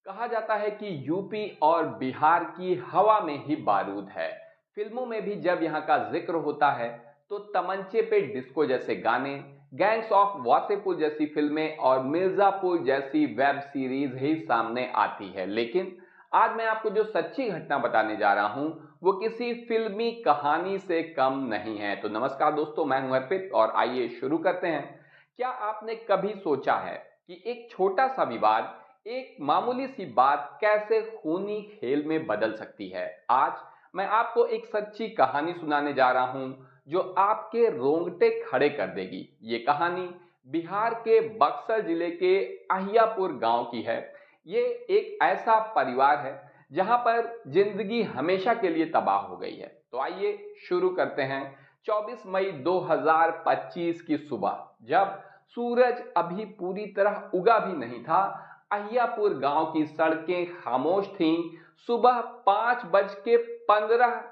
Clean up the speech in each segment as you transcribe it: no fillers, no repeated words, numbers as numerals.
कहा जाता है कि यूपी और बिहार की हवा में ही बारूद है। फिल्मों में भी जब यहाँ का जिक्र होता है तो तमंचे पे डिस्को जैसे गाने, गैंग्स ऑफ वासेपुर जैसी फिल्में और मिर्जापुर जैसी वेब सीरीज ही सामने आती है। लेकिन आज मैं आपको जो सच्ची घटना बताने जा रहा हूँ वो किसी फिल्मी कहानी से कम नहीं है। तो नमस्कार दोस्तों, मैं हूं अर्पित और आइए शुरू करते हैं। क्या आपने कभी सोचा है कि एक छोटा सा विवाद, एक मामूली सी बात कैसे खूनी खेल में बदल सकती है? आज मैं आपको एक सच्ची कहानी सुनाने जा रहा हूं जो आपके रोंगटे खड़े कर देगी। ये कहानी बिहार के बक्सर जिले के अहियापुर गांव की है। ये एक ऐसा परिवार है जहां पर जिंदगी हमेशा के लिए तबाह हो गई है। तो आइए शुरू करते हैं। 24 मई 2025 की सुबह, जब सूरज अभी पूरी तरह उगा भी नहीं था, अहियापुर गांव की सड़कें खामोश थीं। सुबह 5:15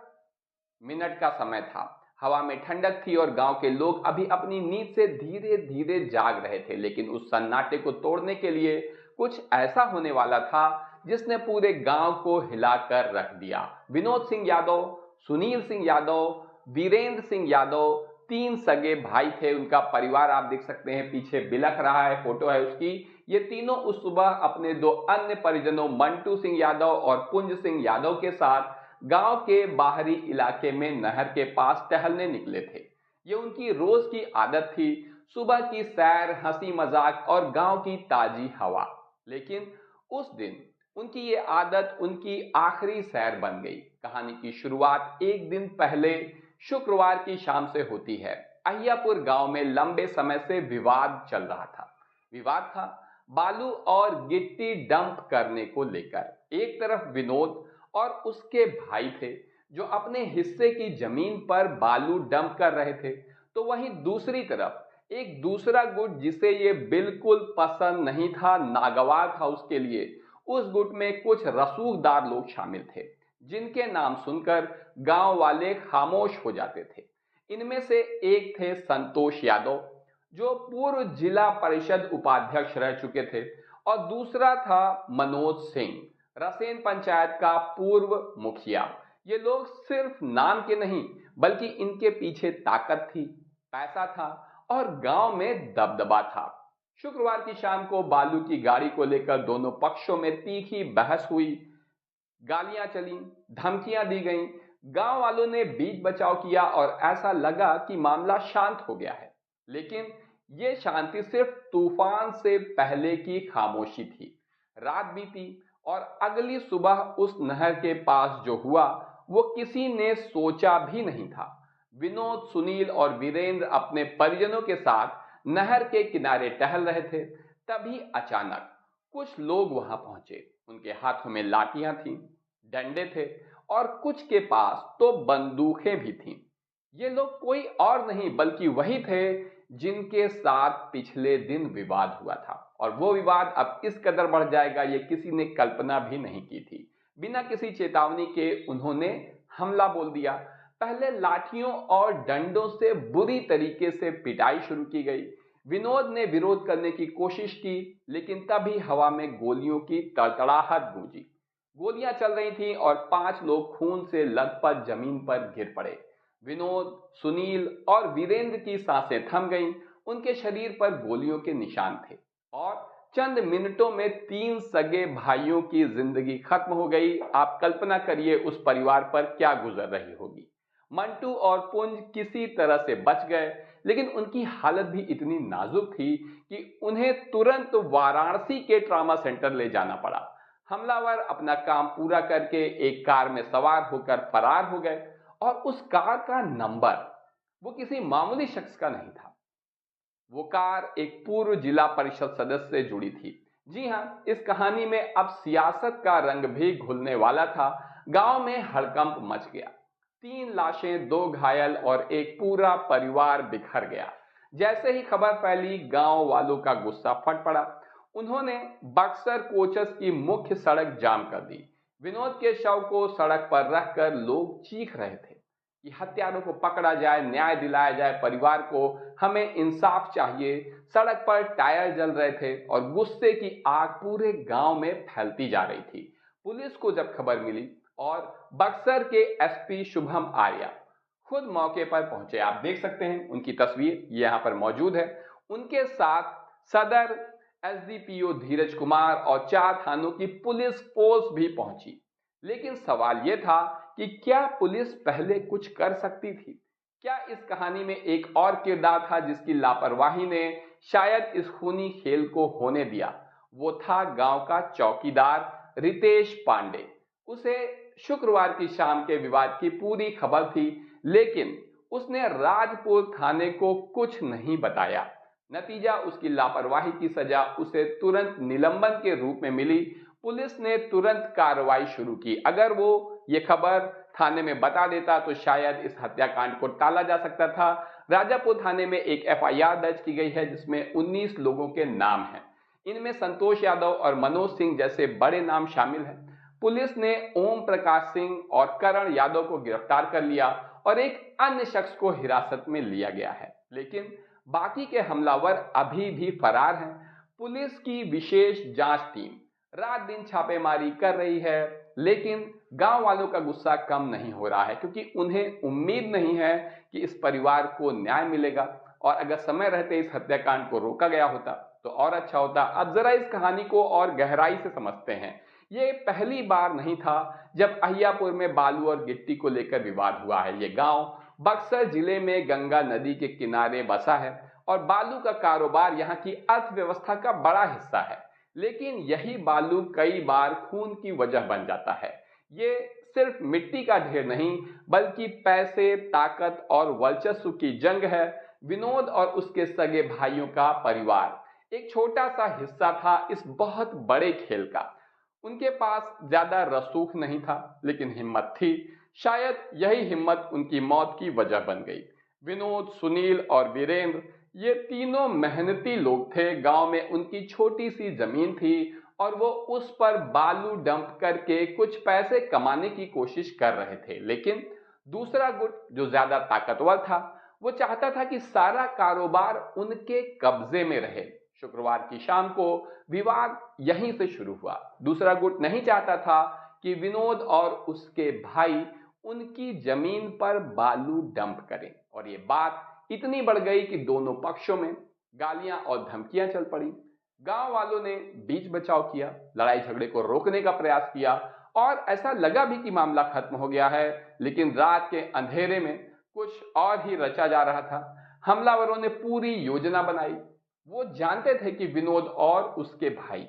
का समय था। हवा में ठंडक थी और गांव के लोग अभी अपनी नींद से धीरे धीरे जाग रहे थे। लेकिन उस सन्नाटे को तोड़ने के लिए कुछ ऐसा होने वाला था जिसने पूरे गांव को हिलाकर रख दिया। विनोद सिंह यादव, सुनील सिंह यादव, वीरेंद्र सिंह यादव, तीन सगे भाई थे। उनका परिवार आप देख सकते हैं, पीछे बिलख रहा है, फोटो है उसकी। ये तीनों उस सुबह अपने दो अन्य परिजनों मंटू सिंह यादव और पुंज सिंह यादव के साथ गांव के बाहरी इलाके में नहर के पास टहलने निकले थे। ये उनकी रोज की आदत थी, सुबह की सैर, हंसी मजाक और गांव की ताजी हवा। लेकिन उस दिन उनकी ये आदत उनकी आखिरी सैर बन गई। कहानी की शुरुआत एक दिन पहले शुक्रवार की शाम से होती है। अहियापुर गांव में लंबे समय से विवाद चल रहा था। विवाद था बालू और गिट्टी डंप करने को लेकर। एक तरफ विनोद और उसके भाई थे जो अपने हिस्से की जमीन पर बालू डंप कर रहे थे, तो वहीं दूसरी तरफ एक दूसरा गुट जिसे ये बिल्कुल पसंद नहीं था, नागवार था उसके लिए। उस गुट में कुछ रसूखदार लोग शामिल थे जिनके नाम सुनकर गांव वाले खामोश हो जाते थे। इनमें से एक थे संतोष यादव, जो पूर्व जिला परिषद उपाध्यक्ष रह चुके थे, और दूसरा था मनोज सिंह, रसेन पंचायत का पूर्व मुखिया। ये लोग सिर्फ नाम के नहीं बल्कि इनके पीछे ताकत थी, पैसा था और गांव में दबदबा था। शुक्रवार की शाम को बालू की गाड़ी को लेकर दोनों पक्षों में तीखी बहस हुई। गालियां चली, धमकियां दी गईं। गांव वालों ने बीच बचाव किया और ऐसा लगा कि मामला शांत हो गया है। लेकिन यह शांति सिर्फ तूफान से पहले की खामोशी थी। रात बीती और अगली सुबह उस नहर के पास जो हुआ वो किसी ने सोचा भी नहीं था। विनोद, सुनील और वीरेंद्र अपने परिजनों के साथ नहर के किनारे टहल रहे थे। तभी अचानक कुछ लोग वहां पहुंचे। उनके हाथों में लाठियां थीं, डंडे थे और कुछ के पास तो बंदूकें भी थीं। ये लोग कोई और नहीं बल्कि वही थे जिनके साथ पिछले दिन विवाद हुआ था। और वो विवाद अब इस कदर बढ़ जाएगा ये किसी ने कल्पना भी नहीं की थी। बिना किसी चेतावनी के उन्होंने हमला बोल दिया। पहले लाठियों और डंडों से बुरी तरीके से पिटाई शुरू की गई। विनोद ने विरोध करने की कोशिश की, लेकिन तभी हवा में गोलियों की तड़तड़ाहट गूंजी। गोलियां चल रही थीं और 5 लोग खून से लथपथ जमीन पर गिर पड़े। विनोद, सुनील और वीरेंद्र की सांसें थम गईं। उनके शरीर पर गोलियों के निशान थे और चंद मिनटों में 3 सगे भाइयों की जिंदगी खत्म हो गई। आप कल्पना करिए उस परिवार पर क्या गुजर रही होगी। मंटू और पुंज किसी तरह से बच गए, लेकिन उनकी हालत भी इतनी नाजुक थी कि उन्हें तुरंत वाराणसी के ट्रॉमा सेंटर ले जाना पड़ा। हमलावर अपना काम पूरा करके एक कार में सवार होकर फरार हो गए और उस कार का नंबर वो किसी मामूली शख्स का नहीं था। वो कार एक पूर्व जिला परिषद सदस्य से जुड़ी थी। जी हां, इस कहानी में अब सियासत का रंग भी घुलने वाला था। गांव में हड़कंप मच गया। 3 लाशें, 2 घायल और एक पूरा परिवार बिखर गया। जैसे ही खबर फैली, गांव वालों का गुस्सा फट पड़ा। उन्होंने बक्सर कोचस की मुख्य सड़क जाम कर दी। विनोद के शव को सड़क पर रखकर लोग चीख रहे थे। कि हत्यारों को पकड़ा जाए, न्याय दिलाया जाए परिवार को, हमें इंसाफ चाहिए। सड़क पर टायर जल रहे थे और गुस्से की आग पूरे गांव में फैलती जा रही थी। पुलिस को जब खबर मिली और बक्सर के एसपी शुभम आर्या खुद मौके पर पहुंचे, आप देख सकते हैं उनकी तस्वीर यहाँ पर मौजूद है। उनके साथ सदर एसडीपीओ धीरज कुमार और 4 थानों की पुलिस फोर्स भी पहुंची। लेकिन सवाल यह था कि क्या पुलिस पहले कुछ कर सकती थी? क्या इस कहानी में एक और किरदार था जिसकी लापरवाही ने शायद इस खूनी खेल को होने दिया? वो था गांव का चौकीदार रितेश पांडे। उसे शुक्रवार की शाम के विवाद की पूरी खबर थी, लेकिन उसने राजपुर थाने को कुछ नहीं बताया। नतीजा, उसकी लापरवाही की सजा उसे तुरंत निलंबन के रूप में मिली। पुलिस ने तुरंत कार्रवाई शुरू की। अगर वो ये खबर थाने में बता देता तो शायद इस हत्याकांड को टाला जा सकता था। राजापुर थाने में एक एफआईआर दर्ज की गई है जिसमें 19 लोगों के नाम हैं। इनमें संतोष यादव और मनोज सिंह जैसे बड़े नाम शामिल हैं। पुलिस ने ओम प्रकाश सिंह और करण यादव को गिरफ्तार कर लिया और एक अन्य शख्स को हिरासत में लिया गया है, लेकिन बाकी के हमलावर अभी भी फरार हैं। पुलिस की विशेष जांच टीम रात दिन छापेमारी कर रही है, लेकिन गांव वालों का गुस्सा कम नहीं हो रहा है क्योंकि उन्हें उम्मीद नहीं है कि इस परिवार को न्याय मिलेगा। और अगर समय रहते इस हत्याकांड को रोका गया होता तो और अच्छा होता। अब जरा इस कहानी को और गहराई से समझते हैं। ये पहली बार नहीं था जब अहियापुर में बालू और गिट्टी को लेकर विवाद हुआ है। ये गांव बक्सर जिले में गंगा नदी के किनारे बसा है और बालू का कारोबार यहाँ की अर्थव्यवस्था का बड़ा हिस्सा है। लेकिन यही बालू कई बार खून की वजह बन जाता है। ये सिर्फ मिट्टी का ढेर नहीं बल्कि पैसे, ताकत और वर्चस्व की जंग है। विनोद और उसके सगे भाइयों का परिवार एक छोटा सा हिस्सा था इस बहुत बड़े खेल का। उनके पास ज्यादा रसूख नहीं था, लेकिन हिम्मत थी। शायद यही हिम्मत उनकी मौत की वजह बन गई। विनोद, सुनील और वीरेंद्र ये तीनों मेहनती लोग थे। गांव में उनकी छोटी सी जमीन थी और वो उस पर बालू डंप करके कुछ पैसे कमाने की कोशिश कर रहे थे। लेकिन दूसरा गुट जो ज्यादा ताकतवर था, वो चाहता था कि सारा कारोबार उनके कब्जे में रहे। शुक्रवार की शाम को विवाद यहीं से शुरू हुआ। दूसरा गुट नहीं चाहता था कि विनोद और उसके भाई उनकी जमीन पर बालू डंप करें, और ये बात इतनी बढ़ गई कि दोनों पक्षों में गालियां और धमकियां चल पड़ी। गांव वालों ने बीच बचाव किया, लड़ाई झगड़े को रोकने का प्रयास किया और ऐसा लगा भी कि मामला खत्म हो गया है। लेकिन रात के अंधेरे में कुछ और ही रचा जा रहा था। हमलावरों ने पूरी योजना बनाई। वो जानते थे कि विनोद और उसके भाई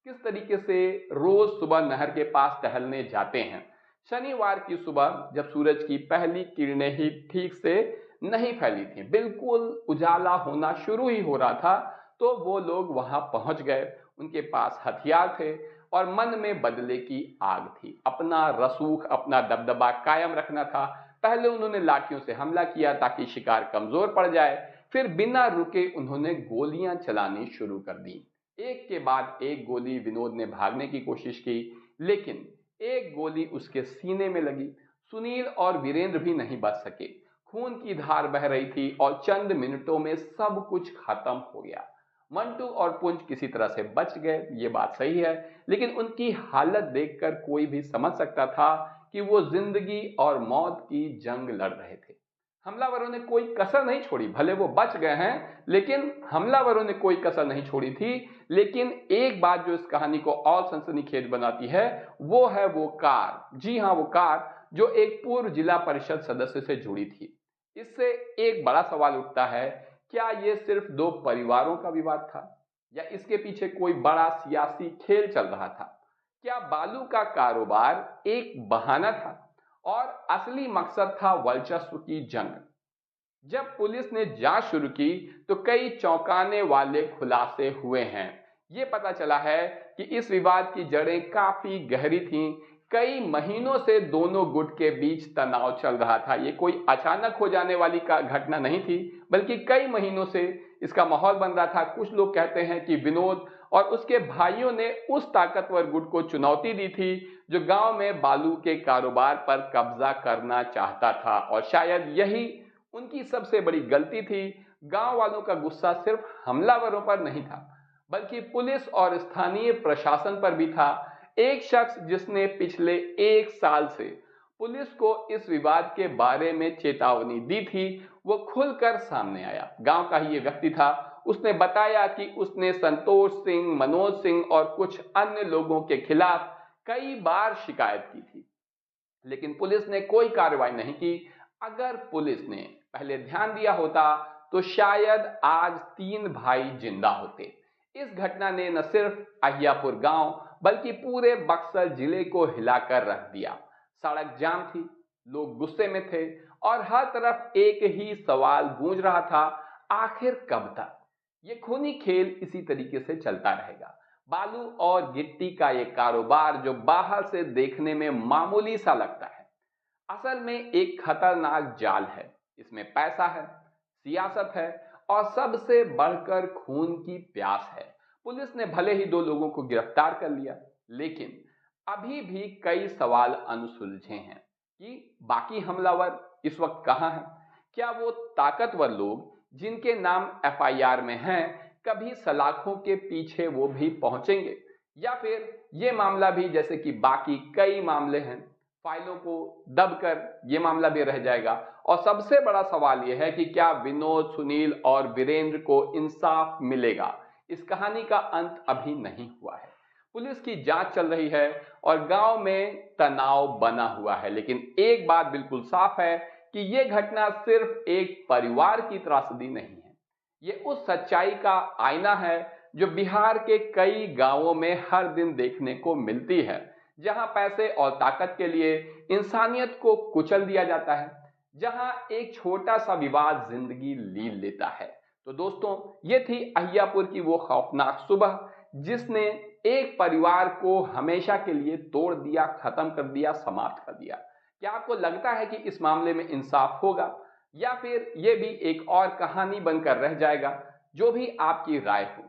किस तरीके से रोज सुबह नहर के पास टहलने जाते हैं। शनिवार की सुबह जब सूरज की पहली किरणें ही ठीक से नहीं फैली थी, बिल्कुल उजाला होना शुरू ही हो रहा था, तो वो लोग वहां पहुंच गए। उनके पास हथियार थे और मन में बदले की आग थी। अपना रसूख, अपना दबदबा कायम रखना था। पहले उन्होंने लाठियों से हमला किया ताकि शिकार कमजोर पड़ जाए। फिर बिना रुके उन्होंने गोलियां चलानी शुरू कर दी। एक के बाद एक गोली विनोद ने भागने की कोशिश की, लेकिन एक गोली उसके सीने में लगी। सुनील और वीरेंद्र भी नहीं बच सके। खून की धार बह रही थी और चंद मिनटों में सब कुछ खत्म हो गया। मंटू और पुंज किसी तरह से बच गए, ये बात सही है, लेकिन उनकी हालत देखकर कोई भी समझ सकता था कि वो जिंदगी और मौत की जंग लड़ रहे थे। हमलावरों ने कोई कसर नहीं छोड़ी। भले वो बच गए हैं, लेकिन हमलावरों ने कोई कसर नहीं छोड़ी थी। लेकिन एक बात जो इस कहानी को और सनसनीखेज बनाती है वो है वो कार। जी हाँ, वो कार जो एक पूर्व जिला परिषद सदस्य से जुड़ी थी। इससे एक बड़ा सवाल उठता है, क्या ये सिर्फ दो परिवारों का विवाद था या इसके पीछे कोई बड़ा सियासी खेल चल रहा था? क्या बालू का कारोबार एक बहाना था और असली मकसद था वर्चस्व की जंग? जब पुलिस ने जांच शुरू की तो कई चौंकाने वाले खुलासे हुए हैं। ये पता चला है कि इस विवाद की जड़ें काफी गहरी थीं। कई महीनों से दोनों गुट के बीच तनाव चल रहा था। ये कोई अचानक हो जाने वाली घटना नहीं थी, बल्कि कई महीनों से इसका माहौल बन रहा था। कुछ लोग कहते हैं कि विनोद और उसके भाइयों ने उस ताकतवर गुट को चुनौती दी थी जो गांव में बालू के कारोबार पर कब्जा करना चाहता था। और शायद यही उनकी सबसे बड़ी गलती थी। गांव वालों का गुस्सा सिर्फ हमलावरों पर नहीं था, बल्कि पुलिस और स्थानीय प्रशासन पर भी था। एक शख्स जिसने पिछले 1 साल से पुलिस को इस विवाद के बारे में चेतावनी दी थी, वो खुलकर सामने आया। गांव का ही ये व्यक्ति था। उसने बताया कि उसने संतोष सिंह, मनोज सिंह और कुछ अन्य लोगों के खिलाफ कई बार शिकायत की थी, लेकिन पुलिस ने कोई कार्रवाई नहीं की। अगर पुलिस ने पहले ध्यान दिया होता तो शायद आज 3 भाई जिंदा होते। इस घटना ने न सिर्फ अहियापुर गांव बल्कि पूरे बक्सर जिले को हिलाकर रख दिया। सड़क जाम थी, लोग गुस्से में थे और हर तरफ एक ही सवाल गूंज रहा था, आखिर कब तक ये खूनी खेल इसी तरीके से चलता रहेगा। बालू और गिट्टी का ये कारोबार जो बाहर से देखने में मामूली सा लगता है, असल में एक खतरनाक जाल है। इसमें पैसा है, सियासत है और सबसे बढ़कर खून की प्यास है। पुलिस ने भले ही 2 लोगों को गिरफ्तार कर लिया, लेकिन अभी भी कई सवाल अनसुलझे हैं कि बाकी हमलावर इस वक्त कहां हैं? क्या वो ताकतवर लोग जिनके नाम एफआईआर में हैं, कभी सलाखों के पीछे वो भी पहुंचेंगे? या फिर ये मामला भी जैसे कि बाकी कई मामले हैं, फाइलों को दबकर ये मामला भी रह जाएगा? और सबसे बड़ा सवाल यह है कि क्या विनोद, सुनील और वीरेंद्र को इंसाफ मिलेगा? इस कहानी का अंत अभी नहीं हुआ है। पुलिस की जांच चल रही है और गांव में तनाव बना हुआ है, लेकिन एक बात बिल्कुल साफ है कि यह घटना सिर्फ एक परिवार की त्रासदी नहीं है। ये उस सच्चाई का आईना है जो बिहार के कई गांवों में हर दिन देखने को मिलती है, जहां पैसे और ताकत के लिए इंसानियत को कुचल दिया जाता है, जहां एक छोटा सा विवाद जिंदगी लील लेता है। तो दोस्तों, ये थी अहियापुर की वो खौफनाक सुबह जिसने एक परिवार को हमेशा के लिए तोड़ दिया, खत्म कर दिया, समाप्त कर दिया। क्या आपको लगता है कि इस मामले में इंसाफ होगा या फिर यह भी एक और कहानी बनकर रह जाएगा? जो भी आपकी राय हो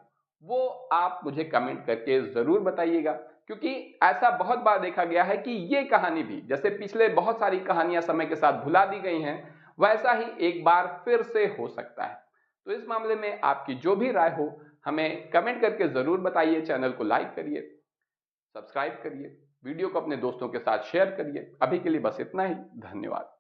वो आप मुझे कमेंट करके जरूर बताइएगा, क्योंकि ऐसा बहुत बार देखा गया है कि ये कहानी भी, जैसे पिछले बहुत सारी कहानियां समय के साथ भुला दी गई हैं, वैसा ही एक बार फिर से हो सकता है। तो इस मामले में आपकी जो भी राय हो हमें कमेंट करके जरूर बताइए। चैनल को लाइक करिए, सब्सक्राइब करिए, वीडियो को अपने दोस्तों के साथ शेयर करिए। अभी के लिए बस इतना ही। धन्यवाद।